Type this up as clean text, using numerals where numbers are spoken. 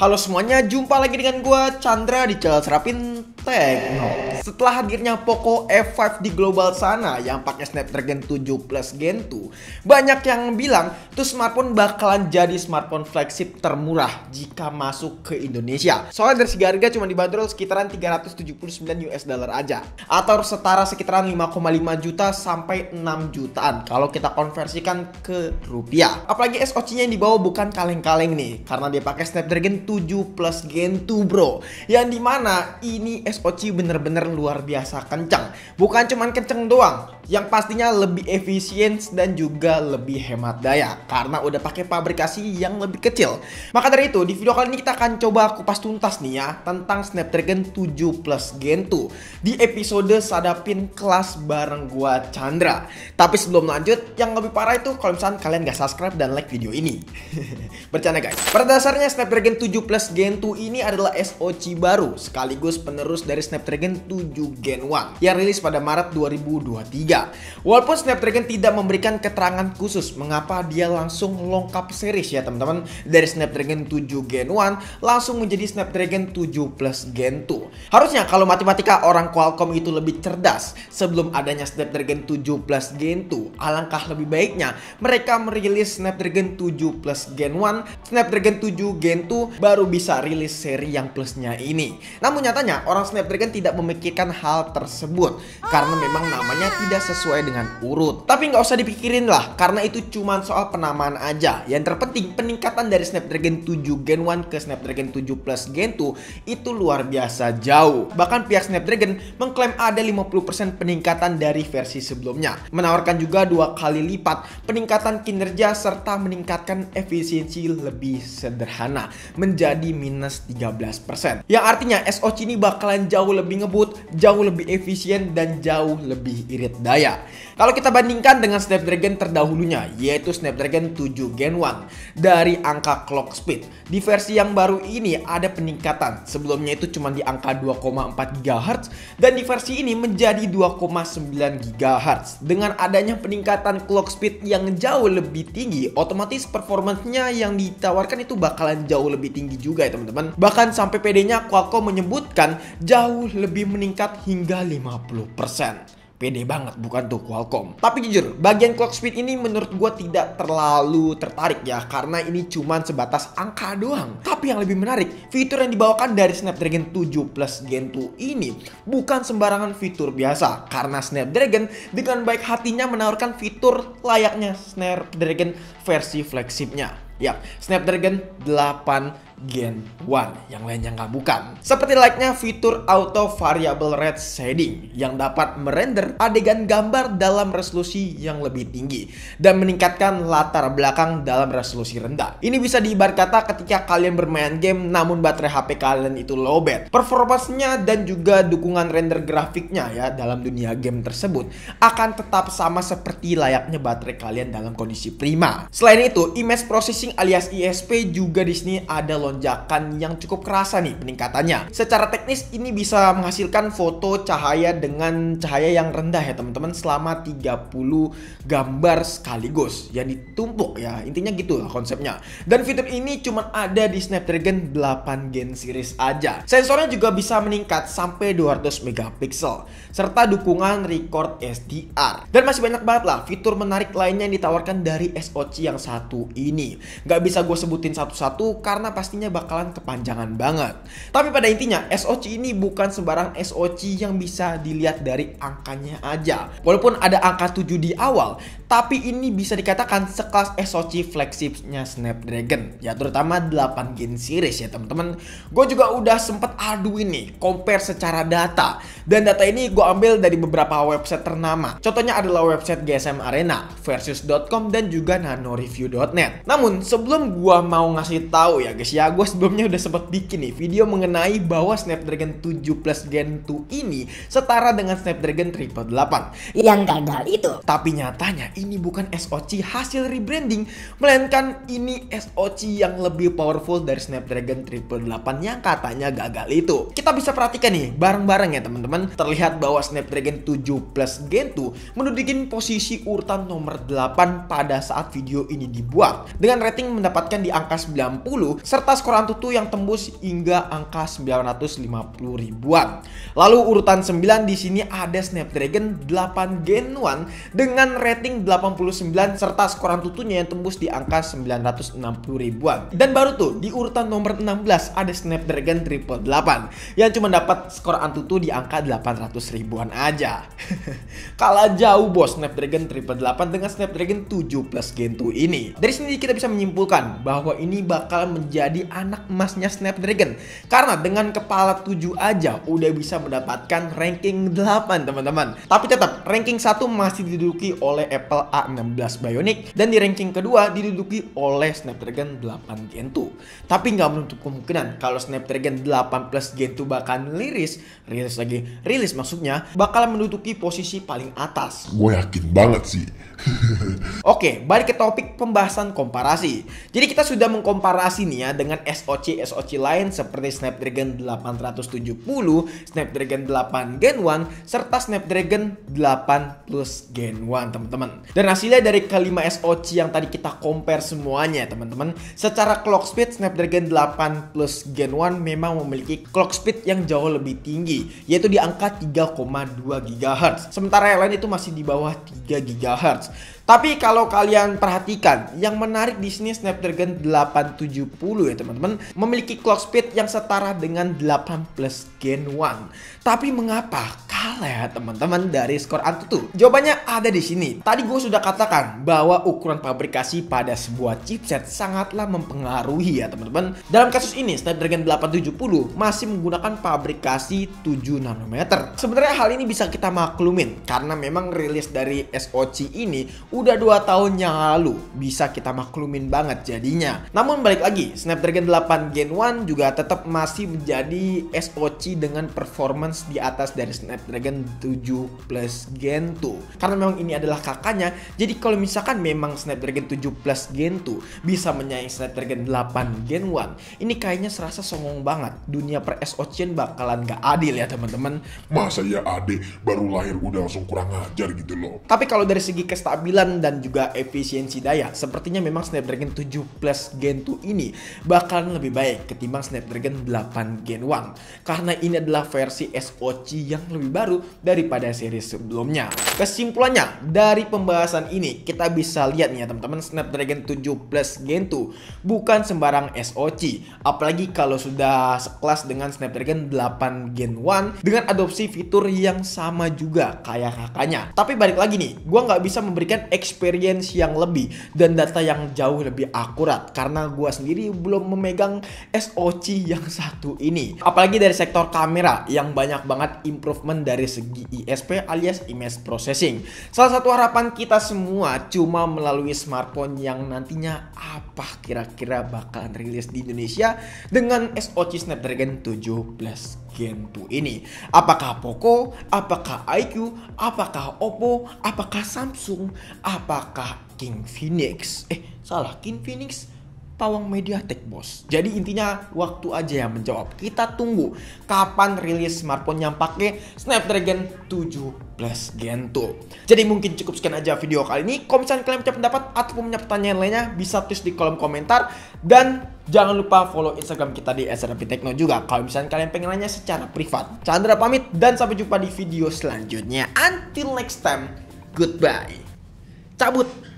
Halo semuanya, jumpa lagi dengan gua Chandra di channel Serapin Tekno. Setelah hadirnya Poco F5 di global sana yang pakai Snapdragon 7 Plus Gen 2, banyak yang bilang tuh smartphone bakalan jadi smartphone flagship termurah jika masuk ke Indonesia. Soalnya dari segi harga cuma dibanderol sekitaran 379 US dollar aja, atau setara sekitaran 5,5 juta sampai 6 jutaan kalau kita konversikan ke rupiah. Apalagi SoC-nya yang dibawa bukan kaleng-kaleng nih, karena dia pakai Snapdragon 7 Plus Gen 2 bro, yang dimana ini SoC bener-bener luar biasa kencang. Bukan cuman kenceng doang, yang pastinya lebih efisien dan juga lebih hemat daya karena udah pakai pabrikasi yang lebih kecil. Maka dari itu di video kali ini kita akan coba kupas tuntas nih ya tentang Snapdragon 7 Plus Gen 2 di episode Sadapin Kelas bareng gua Chandra. Tapi sebelum lanjut, yang lebih parah itu kalau misalnya kalian gak subscribe dan like video ini. Bercanda guys. Pada dasarnya Snapdragon 7 Plus Gen 2 ini adalah SoC baru sekaligus penerus dari Snapdragon 7 Gen 1 yang rilis pada Maret 2023. Walaupun Snapdragon tidak memberikan keterangan khusus mengapa dia langsung lengkap series ya teman-teman, dari Snapdragon 7 Gen 1 langsung menjadi Snapdragon 7 Plus Gen 2. Harusnya kalau matematika orang Qualcomm itu lebih cerdas, sebelum adanya Snapdragon 7 Plus Gen 2, alangkah lebih baiknya mereka merilis Snapdragon 7 Plus Gen 1, Snapdragon 7 Gen 2 baru bisa rilis seri yang plusnya ini. Namun nyatanya orang Snapdragon tidak memikirkan hal tersebut karena memang namanya tidak sesuai dengan urut. Tapi nggak usah dipikirin lah, karena itu cuma soal penamaan aja. Yang terpenting peningkatan dari Snapdragon 7 Gen 1 ke Snapdragon 7 Plus Gen 2 itu luar biasa jauh. Bahkan pihak Snapdragon mengklaim ada 50% peningkatan dari versi sebelumnya, menawarkan juga 2 kali lipat peningkatan kinerja serta meningkatkan efisiensi lebih sederhana menjadi minus 13%. Yang artinya SoC ini bakalan jauh lebih ngebut, jauh lebih efisien dan jauh lebih irit daya. Kalau kita bandingkan dengan Snapdragon terdahulunya, yaitu Snapdragon 7 Gen 1, dari angka clock speed di versi yang baru ini ada peningkatan. Sebelumnya itu cuma di angka 2,4 GHz dan di versi ini menjadi 2,9 GHz. Dengan adanya peningkatan clock speed yang jauh lebih tinggi, otomatis performanya yang ditawarkan itu bakalan jauh lebih tinggi juga ya teman-teman. Bahkan sampai PD-nya Qualcomm menyebutkan jauh lebih meningkat hingga 50%. Pede banget bukan tuh Qualcomm. Tapi jujur, bagian clock speed ini menurut gue tidak terlalu tertarik ya, karena ini cuman sebatas angka doang. Tapi yang lebih menarik, fitur yang dibawakan dari Snapdragon 7 Plus Gen 2 ini bukan sembarangan fitur biasa, karena Snapdragon dengan baik hatinya menawarkan fitur layaknya Snapdragon versi flagshipnya. Yap, Snapdragon 8 Gen 1, yang lainnya nggak bukan. Seperti layaknya fitur auto variable rate shading yang dapat merender adegan gambar dalam resolusi yang lebih tinggi dan meningkatkan latar belakang dalam resolusi rendah. Ini bisa diibarat kata ketika kalian bermain game namun baterai HP kalian itu lowbat, performanya dan juga dukungan render grafiknya ya dalam dunia game tersebut akan tetap sama seperti layaknya baterai kalian dalam kondisi prima. Selain itu, image processing alias ISP juga di sini ada lonjakan yang cukup kerasa nih peningkatannya. Secara teknis ini bisa menghasilkan foto cahaya dengan cahaya yang rendah ya teman-teman, selama 30 gambar sekaligus yang ditumpuk ya. Intinya gitu lah konsepnya. Dan fitur ini cuma ada di Snapdragon 8 Gen series aja. Sensornya juga bisa meningkat sampai 200 megapiksel serta dukungan record SDR. Dan masih banyak banget lah fitur menarik lainnya yang ditawarkan dari SoC yang satu ini. Gak bisa gue sebutin satu-satu karena pastinya bakalan kepanjangan banget. Tapi pada intinya SoC ini bukan sembarang SoC yang bisa dilihat dari angkanya aja. Walaupun ada angka 7 di awal, tapi ini bisa dikatakan sekelas SoC flagshipnya Snapdragon ya, terutama 8 Gen series ya teman-teman. Gue juga udah sempet adu ini compare secara data, dan data ini gue ambil dari beberapa website ternama. Contohnya adalah website GSM Arena, Versus.com dan juga nanoreview.net. Namun sebelum gue mau ngasih tahu ya guys ya, gue sebelumnya udah sempat bikin nih video mengenai bahwa Snapdragon 7 Plus Gen 2 ini setara dengan Snapdragon 888 yang gagal itu. Tapi nyatanya ini bukan SoC hasil rebranding, melainkan ini SoC yang lebih powerful dari Snapdragon 888 yang katanya gagal itu. Kita bisa perhatikan nih bareng-bareng ya teman-teman. Terlihat bahwa Snapdragon 7 Plus Gen 2 menduduki posisi urutan nomor 8 pada saat video ini dibuat, dengan rating mendapatkan di angka 90 serta skor Antutu yang tembus hingga angka 950 ribuan. Lalu urutan 9 di sini ada Snapdragon 8 Gen 1 dengan rating 89 serta skor Antutunya yang tembus di angka 960 ribuan. Dan baru tuh di urutan nomor 16 ada Snapdragon 888 yang cuma dapat skor Antutu di angka 800 ribuan aja. Kalah jauh bos Snapdragon 888 dengan Snapdragon 7 Plus Gen 2 ini. Dari sini kita bisa menyimpulkan bahwa ini bakal menjadi anak emasnya Snapdragon karena dengan kepala 7 aja udah bisa mendapatkan ranking 8 teman-teman. Tapi tetap ranking 1 masih diduduki oleh Apple A16 Bionic dan di ranking kedua diduduki oleh Snapdragon 8 Gen 2. Tapi nggak menutup kemungkinan kalau Snapdragon 8 Plus Gen 2 bakal rilis maksudnya bakal menduduki posisi paling atas. Gue yakin banget sih. Oke, balik ke topik pembahasan komparasi. Jadi kita sudah mengkomparasi nih ya dengan SoC lain seperti Snapdragon 870, Snapdragon 8 Gen 1, serta Snapdragon 8 Plus Gen 1 teman-teman. Dan hasilnya dari kelima SoC yang tadi kita compare semuanya teman-teman, secara clock speed Snapdragon 8 Plus Gen 1 memang memiliki clock speed yang jauh lebih tinggi, yaitu di angka 3,2 GHz. Sementara yang lain itu masih di bawah 3 GHz. Tapi kalau kalian perhatikan, yang menarik di sini Snapdragon 870 ya teman-teman, memiliki clock speed yang setara dengan 8 Plus Gen 1. Tapi mengapa kalah ya teman-teman dari skor Antutu? Jawabannya ada di sini. Tadi gue sudah katakan bahwa ukuran pabrikasi pada sebuah chipset sangatlah mempengaruhi ya teman-teman. Dalam kasus ini Snapdragon 870 masih menggunakan pabrikasi 7 nanometer. Sebenarnya hal ini bisa kita maklumin karena memang rilis dari SoC ini udah 2 tahun yang lalu, bisa kita maklumin banget jadinya. Namun balik lagi, Snapdragon 8 Gen 1 juga tetap masih menjadi SoC dengan performance di atas dari Snapdragon 7 Plus Gen 2. Karena memang ini adalah kakaknya, jadi kalau misalkan memang Snapdragon 7 Plus Gen 2 bisa menyaingi Snapdragon 8 Gen 1, ini kayaknya serasa songong banget. Dunia per SoC bakalan gak adil ya teman-teman. Masa ya adek baru lahir udah langsung kurang ajar gitu loh. Tapi kalau dari segi kestabilan dan juga efisiensi daya, sepertinya memang Snapdragon 7 Plus Gen 2 ini bakalan lebih baik ketimbang Snapdragon 8 Gen 1 karena ini adalah versi SoC yang lebih baru daripada seri sebelumnya. Kesimpulannya dari pembahasan ini kita bisa lihat nih ya teman-teman, Snapdragon 7 Plus Gen 2 bukan sembarang SoC, apalagi kalau sudah sekelas dengan Snapdragon 8 Gen 1 dengan adopsi fitur yang sama juga kayak kakaknya. Tapi balik lagi nih, gua nggak bisa memberikan experience yang lebih dan data yang jauh lebih akurat karena gua sendiri belum memegang SoC yang satu ini. Apalagi dari sektor kamera yang banyak banget improvement dari segi ISP alias image processing. Salah satu harapan kita semua cuma melalui smartphone yang nantinya apa kira-kira bakalan rilis di Indonesia dengan SoC Snapdragon 7 Plus Gen 2 ini. Apakah Poco, apakah iQOO, apakah Oppo, apakah Samsung, apakah King Phoenix? King Phoenix pawang MediaTek bos. Jadi intinya waktu aja yang menjawab. Kita tunggu kapan rilis smartphone yang pakai Snapdragon 7 Plus Gen 2. Jadi mungkin cukup sekian aja video kali ini. Kalau misalnya kalian punya pendapat atau punya pertanyaan lainnya, bisa tulis di kolom komentar. Dan jangan lupa follow Instagram kita di @srapitechno juga kalau misalnya kalian pengen nanya secara privat. Chandra pamit dan sampai jumpa di video selanjutnya. Until next time, goodbye. Cabut.